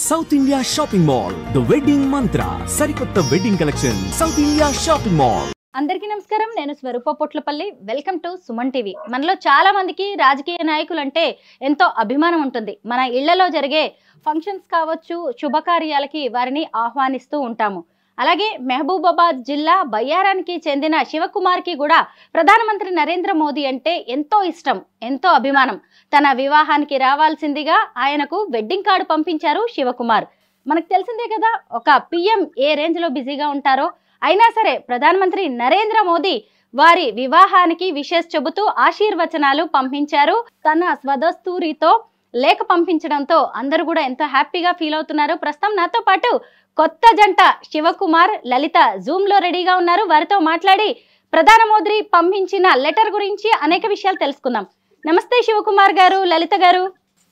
South India shopping mall the wedding Mantra సరికొత్త wedding collection South India shopping mall. అందరికీ నమస్కారం. నేను Swaroopa Potlapalli. Welcome to Suman TV. మనలో చాలా మందికి రాజకీయ నాయకులు అంటే ఎంతో అభిమానం ఉంటుంది. మన ఇళ్లలో జరిగే ఫంక్షన్స్ కావచ్చు, శుభకార్యాలకి వారిని ఆహ్వానిస్తూ ఉంటాము. అలాగే మహబూబాబాద్ జిల్లా బయ్యారానికి చెందిన శివకుమార్కి కూడా ప్రధానమంత్రి నరేంద్ర మోదీ అంటే ఎంతో ఇష్టం, ఎంతో అభిమానం. తన వివాహానికి రావాల్సిందిగా ఆయనకు వెడ్డింగ్ కార్డు పంపించారు శివకుమార్. మనకు తెలిసిందే కదా, ఒక పిఎం ఏ రేంజ్లో బిజీగా ఉంటారో. అయినా సరే ప్రధానమంత్రి నరేంద్ర మోదీ వారి వివాహానికి విషెస్ చెబుతూ ఆశీర్వచనాలు పంపించారు. తన స్వదస్తూరితో లేఖ పంపించడంతో అందరూ కూడా ఎంతో హ్యాపీగా ఫీల్ అవుతున్నారు. ప్రస్తుతం నాతో పాటు కొత్త జంట శివకుమార్, లలిత జూమ్ లో రెడీగా ఉన్నారు. వారితో మాట్లాడి ప్రధాని మోదీ పంపించిన లెటర్ గురించి అనేక విషయాలు తెలుసుకుందాం. నమస్తే శివకుమార్ గారు, లలిత గారు.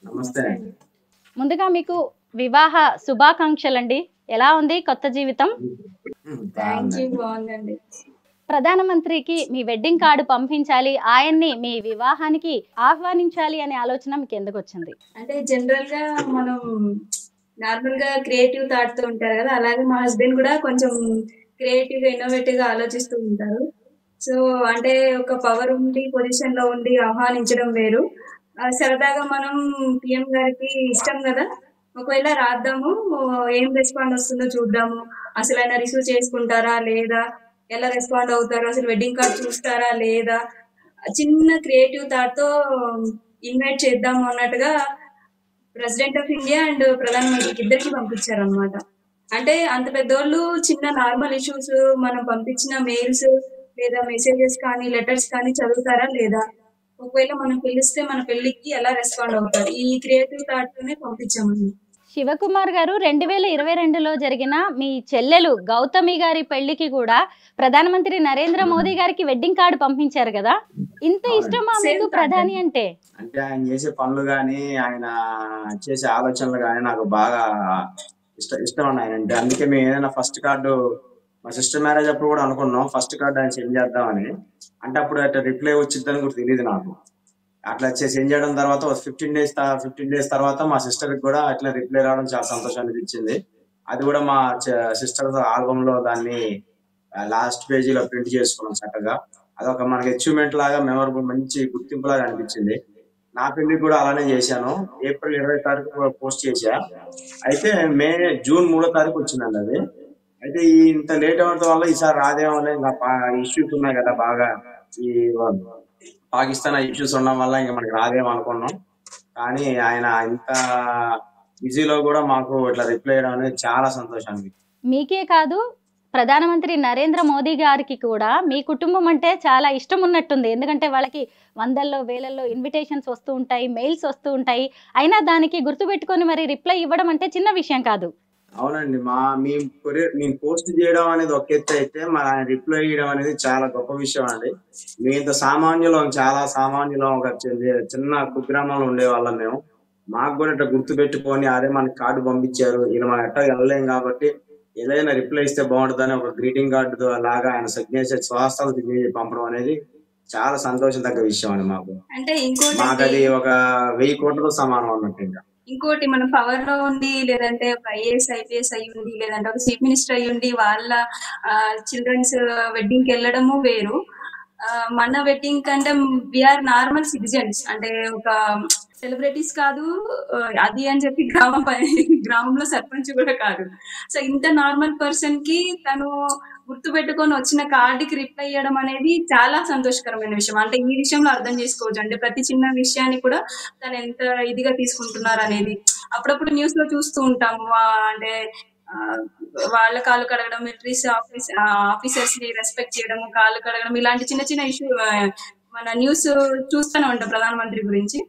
నమస్తే. ముందుగా మీకు వివాహ శుభాకాంక్షలండి. ఎలా ఉంది కొత్త జీవితం? బాగుందండి. ప్రధానమంత్రికి మీ వెడ్డింగ్ కార్డు పంపించాలి, ఆయన్ని మీ వివాహానికి ఆహ్వానించాలి అనే ఆలోచన మీకు ఎందుకు వచ్చింది? అంటే జనరల్ గా మనం నార్మల్ గా క్రియేటివ్ థాట్ తో ఉంటారు కదా, అలాగే మా హస్బెండ్ కూడా కొంచెం క్రియేటివ్ గా ఇన్నోవేటివ్ గా ఆలోచిస్తూ ఉంటారు. సో అంటే ఒక పవర్ ఉండి పొజిషన్ లో ఉండి ఆహ్వానించడం వేరు. సరదాగా మనం పిఎం గారికి ఇష్టం కదా, ఒకవేళ రాద్దాము, ఏం రెస్పాండ్ వస్తుందో చూద్దాము, అసలు ఆయన రిసీవ్ చేసుకుంటారా లేదా, ఎలా రెస్పాండ్ అవుతారు, అసలు వెడ్డింగ్ కార్డ్ చూస్తారా లేదా, చిన్న క్రియేటివ్ థాట్ తో ఇన్వైట్ చేద్దాము అన్నట్టుగా ప్రెసిడెంట్ ఆఫ్ ఇండియా అండ్ ప్రధానమంత్రికి ఇద్దరికి పంపించారు అనమాట. అంటే అంత పెద్దోళ్ళు చిన్న నార్మల్ ఇష్యూస్ మనం పంపించిన మెయిల్స్ లేదా మెసేజెస్ కానీ లెటర్స్ కానీ చదువుతారా లేదా, ఒకవేళ మనం పిలిస్తే మన పెళ్లికి ఎలా రెస్పాండ్ అవుతారు, ఈ క్రియేటివ్ థాట్ తోనే పంపించామండి. శివకుమార్ గారు, 2022లో జరిగిన మీ చెల్లెలు గౌతమి గారి పెళ్లికి కూడా ప్రధానమంత్రి నరేంద్ర మోదీ గారికి వెడ్డింగ్ కార్డు పంపించారు కదా. ఇంత ఇష్టమా మీకు ప్రధాని అంటే? అంటే ఆయన చేసే పనులు కానీ ఆయన చేసే ఆలోచనలు కానీ నాకు బాగా ఇష్టం అన్న ఆయన అంటే. అందుకే మేము ఏదైనా ఫస్ట్ కార్డు మా సిస్టర్ మ్యారేజ్ అప్పుడు కూడా అనుకున్నాం ఫస్ట్ కార్డు ఆయన సెండ్ చేద్దామని. అంటే అప్పుడు అట్లా రిప్లై వచ్చిద్దని కూడా తెలియదు నాకు. అట్లా సెండ్ చేయడం తర్వాత 15 డేస్ తర్వాత మా సిస్టర్ కూడా అట్లా రిప్లై రావడం చాలా సంతోషం అనిపించింది. అది కూడా మా సిస్టర్ ఆల్బమ్ లో దాన్ని లాస్ట్ పేజీలో ప్రింట్ చేసుకున్నాం చక్కగా. అదొక మనకి అచీవ్మెంట్ లాగా, మెమరబుల్, మంచి గుర్తింపు లాగా అనిపించింది. నా పెళ్లికి కూడా అలానే చేశాను. ఏప్రిల్ 20 తారీఖు పోస్ట్ చేశా. అయితే జూన్ 3వ తారీఖు వచ్చిందండి అది. అయితే ఇంత లేట్ అవ్వడం వల్ల ఈసారి రాదేమో ఇంకా ఇష్యూస్ ఉన్నాయి కదా బాగా, ఈ పాకిస్తాన్ ఇష్యూస్ ఉండడం వల్ల ఇంకా మనకి రాదేమో అనుకున్నాం. కానీ ఆయన ఇంత బిజీలో కూడా మాకు ఇట్లా రిప్లై చేయడం అనేది చాలా సంతోషాన్ని. మీకే కాదు, ప్రధానమంత్రి నరేంద్ర మోదీ గారికి కూడా మీ కుటుంబం అంటే చాలా ఇష్టం ఉన్నట్టుంది. ఎందుకంటే వాళ్ళకి వందల్లో వేలల్లో ఇన్విటేషన్స్ వస్తూ ఉంటాయి, మెయిల్స్ వస్తూ ఉంటాయి. అయినా దానికి గుర్తుపెట్టుకొని మరి రిప్లై ఇవ్వడం అంటే చిన్న విషయం కాదు. అవునండి. మేము పోస్ట్ చేయడం అనేది ఒక ఎత్తు అయితే, మన రిప్లై చేయడం అనేది చాలా గొప్ప విషయం అండి. మేము ఇంత చాలా సామాన్యులం, ఒక చిన్న కుగ్రామంలో ఉండేవాళ్ళం మేము. మాకు కూడా ఇట్లా గుర్తు పెట్టుకొని అదే మనకి కార్డు పంపించారు, ఇలా మనం ఎట్టా వెళ్ళలేం కాబట్టి ఏదైనా రిప్లై ఇస్తే బాగుంటుందని ఒక గ్రీటింగ్ కార్డు లాగా ఆయన సిగ్నేచర్, స్వహస్తాలు సిగ్నేచర్ పంపడం అనేది చాలా సంతోషం తగ్గ విషయం అండి మాకు. అంటే మాకు అది ఒక 1000 కోట్లతో సమానం అన్నట్టు. ఇంకోటి, మనం పవర్ లో ఉండి, లేదంటే ఒక ఐఏఎస్ ఐపీఎస్ అయ్యి ఉండి, లేదంటే ఒక చీఫ్ మినిస్టర్ అయ్యి ఉండి వాళ్ళ చిల్డ్రన్స్ వెడ్డింగ్ కి వెళ్ళడము వేరు. మన వెడ్డింగ్ కంటే వీఆర్ నార్మల్ సిటిజన్స్, అంటే ఒక సెలబ్రిటీస్ కాదు అది అని చెప్పి గ్రామంలో సర్పంచ్ కూడా కాదు. సో ఇంత నార్మల్ పర్సన్ కి తను గుర్తు పెట్టుకొని వచ్చిన కార్డుకి రిప్లై ఇవ్వడం అనేది చాలా సంతోషకరమైన విషయం. అంటే ఈ విషయంలో అర్థం చేసుకోవచ్చు, అంటే ప్రతి చిన్న విషయాన్ని కూడా తను ఎంత ఇదిగా తీసుకుంటున్నారు అనేది. అప్పుడప్పుడు న్యూస్ లో చూస్తూ ఉంటాము, అంటే వాళ్ళ కాళ్ళు కడగడం, మిలిటరీస్ ఆఫీసర్స్ ని రెస్పెక్ట్ చేయడం, కాళ్ళు కడగడం, ఇలాంటి చిన్న చిన్న ఇష్యూ మన న్యూస్ చూస్తూనే ఉంటాం ప్రధానమంత్రి గురించి.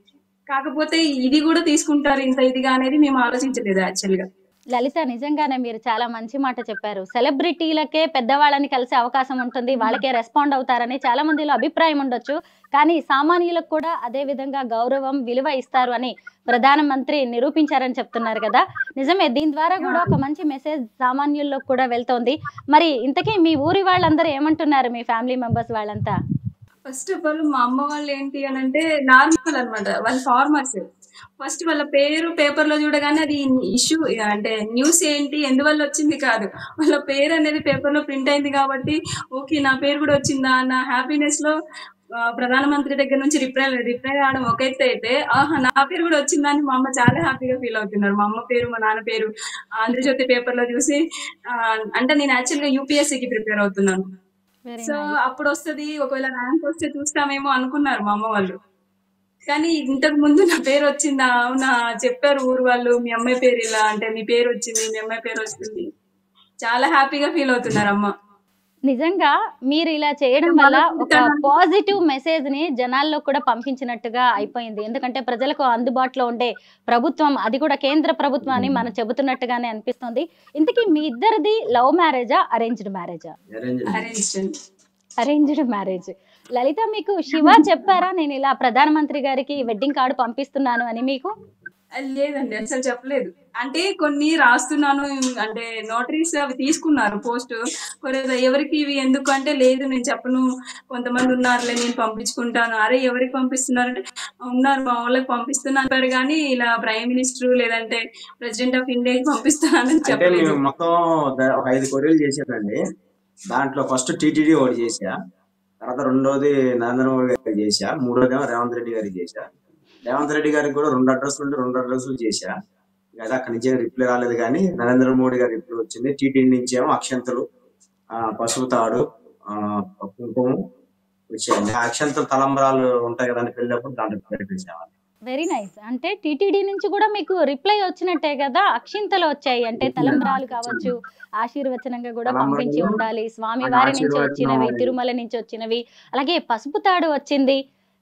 కాకపోతే ఇది కూడా తీసుకుంటారు ఇంత ఇదిగా అనేది మేము ఆలోచించలేదు యాక్చువల్గా. లలిత, నిజంగానే మీరు చాలా మంచి మాట చెప్పారు. సెలబ్రిటీలకే పెద్దవాళ్ళని కలిసే అవకాశం ఉంటుంది, వాళ్ళకే రెస్పాండ్ అవుతారని చాలా మందిలో అభిప్రాయం ఉండొచ్చు. కానీ సామాన్యులకు కూడా అదే విధంగా గౌరవం, విలువ ఇస్తారు అని ప్రధానమంత్రి నిరూపించారని చెప్తున్నారు కదా. నిజమే, దీని ద్వారా కూడా ఒక మంచి మెసేజ్ సామాన్యుల్లో కూడా వెళ్తోంది. మరి ఇంతకీ మీ ఊరి వాళ్ళందరూ ఏమంటున్నారు, మీ ఫ్యామిలీ మెంబర్స్ వాళ్ళంతా? ఫస్ట్ ఆఫ్ ఆల్ మా అమ్మ వాళ్ళు ఏంటి అని అంటే నార్మల్ అన్నమాట. వాళ్ళు ఫార్మర్స్. ఫస్ట్ వాళ్ళ పేరు పేపర్‌లో చూడగానే అది ఇష్యూ అంటే న్యూస్ ఏంటి? ఎందువల్ల వచ్చింది కాదు. వాళ్ళ పేరు అనేది పేపర్‌లో ప్రింట్ అయింది కాబట్టి ఓకే. నా పేరు కూడా వచ్చిందా అన్న హ్యాపీనెస్‌లో ప్రధానమంత్రి దగ్గర నుంచి రిప్లై రావడం ఒక ఎత్తు అయితే, ఆహా! నా పేరు కూడా వచ్చిందా అని మా అమ్మ చాలా హ్యాపీగా ఫీల్ అవుతున్నారు. మా అమ్మ పేరు, మా నాన్న పేరు 'ఆంధ్రజ్యోతి' పేపర్‌లో చూసి అంటే నేను యాక్చువల్‌గా యూపీఎస్సీకి ప్రిపేర్ అవుతున్నాను. Very so nice. అప్పుడొస్తది. ఒకవేళ ర్యాంక్ వస్తే చూస్తామేమో అనుకున్నారు మా అమ్మ వాళ్ళు. కానీ ఇంతకు ముందు నా పేరొచ్చిందా? అవునా! చెప్పారు ఊరు వాళ్ళు. మీ అమ్మాయి పేరు ఇలా అంటే మీ పేరొచ్చింది. మీ అమ్మాయి పేరొస్తుంది. చాలా హ్యాపీగా ఫీల్ అవుతున్నారమ్మ. నిజంగా మీరు ఇలా చేయడం అంటే వల్ల వాళ్ళకి ఒక పాజిటివ్ మెసేజ్‌ని జనాల్లో కూడా పంపించినట్టుగా అయిపోయింది. ఎందుకంటే ప్రజలకు అందుబాటులో ఉండే ప్రభుత్వం, అది కూడా కేంద్ర ప్రభుత్వం అని మనం చెబుతున్నట్టుగానే అనిపిస్తుంది. ఇంతకీ మీ ఇద్దరిది లవ్ మ్యారేజా? అరేంజ్డ్ మ్యారేజా? అరేంజ్డ్. Arranged marriage. లలిత, మీకు శివ చెప్పారా నేను ఇలా ప్రధానమంత్రి గారికి వెడ్డింగ్ కార్డ్ పంపిస్తున్నాను అని మీకు? లేదండి. అసలు చెప్పలేదు. అంటే కొన్ని రాస్తున్నాను అంటే నోటరీస్ అవి తీసుకున్నారు పోస్ట్. ఎవరికి ఇవి ఎందుకు అంటే, లేదు నేను చెప్పను. కొంతమంది ఉన్నారులే నేను పంపించుకుంటాను. అరే ఎవరికి పంపిస్తున్నారంటే, ఉన్నారు మా వాళ్ళకి పంపిస్తున్నా అంటారు గానీ, ఇలా ప్రైమ్ మినిస్టర్ లేదంటే ప్రెసిడెంట్ ఆఫ్ ఇండియాకి పంపిస్తున్నానని అంటే చెప్పలేదు. మేము మొత్తం ఒక 5 కొరియర్లు చేసానండి. దాంట్లో ఫస్ట్ టీటీడీ ఒకటి చేసా, తర్వాత రెండోది నరేంద్ర మోడీ గారికి చేసా, మూడోదేమో రేవంత్ రెడ్డి గారికి చేసా. రేవంత్ రెడ్డి గారికి కూడా 2 అడ్రస్లు ఉంటే 2 అడ్రస్లు చేసా. అది అక్కడి నుంచి రిప్లై రాలేదు, కానీ నరేంద్ర మోడీ గారి రిప్లై వచ్చింది. టీటీడీ నుంచి ఏమో అక్షంతలు, పసుపు తాడు, కుంకుమ వచ్చాయండి. ఆ అక్షంతలు తలంబరాలు ఉంటాయి కదండి పెళ్ళప్పుడు, దాంట్లో పెట్టేసాము. Very nice. అంటే టీటీడీ నుంచి కూడా మీకు రిప్లై వచ్చినట్టే కదా! అక్షింతలు వచ్చాయి. అంటే తలంబ్రాలు కావచ్చు, ఆశీర్వచనంగా కూడా పంపించి తలంబరాలు, ఉండాలి. స్వామి నాకు వారి నుంచి ఆశీర్వచనం వచ్చినవి, తిరుమల నుంచి వచ్చినవి, అలాగే పసుపు తాడు వచ్చింది.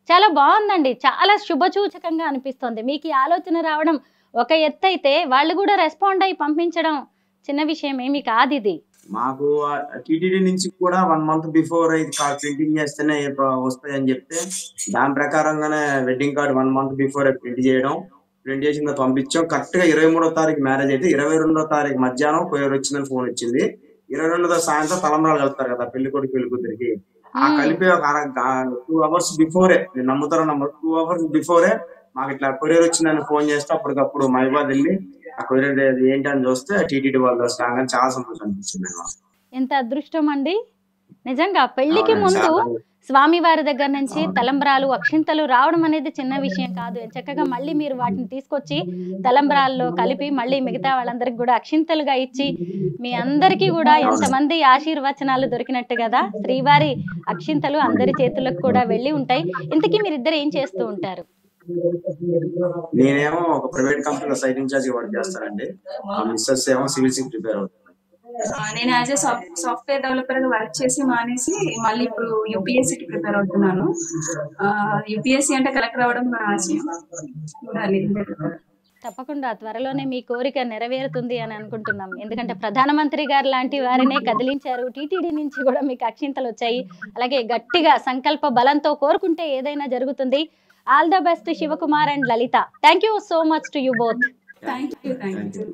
చాలా బాగుందండి. చాలా శుభసూచకంగా అనిపిస్తోంది. మీకు ఈ ఆలోచన రావడం ఒక ఎత్తైతే, వాళ్ళు కూడా రెస్పాండ్ అయ్యి పంపించడం చిన్న విషయం ఏమీ కాదిది. మాకు టీటీడీ నుంచి కూడా 1 మంత్ బిఫోర్ ఇది ప్రింటింగ్ చేస్తేనే వస్తాయని చెప్తే, దాని ప్రకారంగానే wedding card 1 month before print చేయడం, ప్రింట్ చేసిన పంపించాం. కరెక్ట్ గా 23వ తారీఖు మ్యారేజ్ అయితే 22వ తారీఖు మధ్యాహ్నం కొరియర్ వచ్చిందని ఫోన్ వచ్చింది. 22వ సాయంత్రం తలంబ్రాలు కలుపుతారు కదా పెళ్లి కొడుకు పెళ్లి కూతురికి, ఆ కలిపి ఒక 2 అవర్స్ బిఫోరే, నేను నమ్ముతారో నమ్మరు, 2 అవర్స్ బిఫోరే మాకు ఇట్లా కొరియర్ వచ్చిందని ఫోన్ చేస్తే అప్పటికప్పుడు మహిబాద్ వెళ్ళి ఆ కొరియర్ ఏంటి అని చూస్తే టీటీడీ వాళ్ళు వస్తాం, కానీ చాలా సంతోషం అనిపించింది. ఎంత అదృష్టం అండి. నిజంగా పెళ్లికి ముందు స్వామివారి దగ్గర నుంచి తలంబ్రాలు, అక్షింతలు రావడం అనేది చిన్న విషయం కాదు. చక్కగా మళ్ళీ మీరు వాటిని తీసుకొచ్చి తలంబ్రాల్లో కలిపి మళ్ళీ మిగతా వాళ్ళందరికి కూడా అక్షింతలుగా ఇచ్చి, మీ అందరికీ కూడా ఎంతమంది ఆశీర్వచనాలు దొరికినట్టు కదా! శ్రీవారి అక్షింతలు అందరి చేతులకు కూడా వెళ్ళి ఉంటాయి. ఇంతకీ మీరిద్దరు ఏం చేస్తూ ఉంటారు? నేనేమో ఒక ప్రైవేట్ కంపెనీలో సైట్ ఇన్ఛార్జ్ వర్క్ చేస్తానండి. మా మిస్సెస్ ఏమో సివిల్స్ కి ప్రిపేర్ అవుతుంది. నేను యాజ్ ఏ సాఫ్ట్వేర్ డెవలపర్ గా వర్క్ చేసి మానేసి మళ్ళీ ఇప్పుడు యూపీఎస్సీకి ప్రిపేర్ అవుతున్నాను. యూపీఎస్సీ అంటే కలెక్టర్ అవ్వడం నా ఆశయం. చూడాలి. తప్పకుండా త్వరలోనే మీ కోరిక నెరవేరుతుంది అని అనుకుంటున్నాం. ఎందుకంటే ప్రధానమంత్రి గారు లాంటి వారినే కదిలించారు. టీటీడీ నుంచి కూడా మీకు అక్షింతలు వచ్చాయి. అలాగే గట్టిగా సంకల్ప బలంతో కోరుకుంటే ఏదైనా జరుగుతుంది. All the best Shivakumar and Lalitha. Thank you so much to you both. Thank you.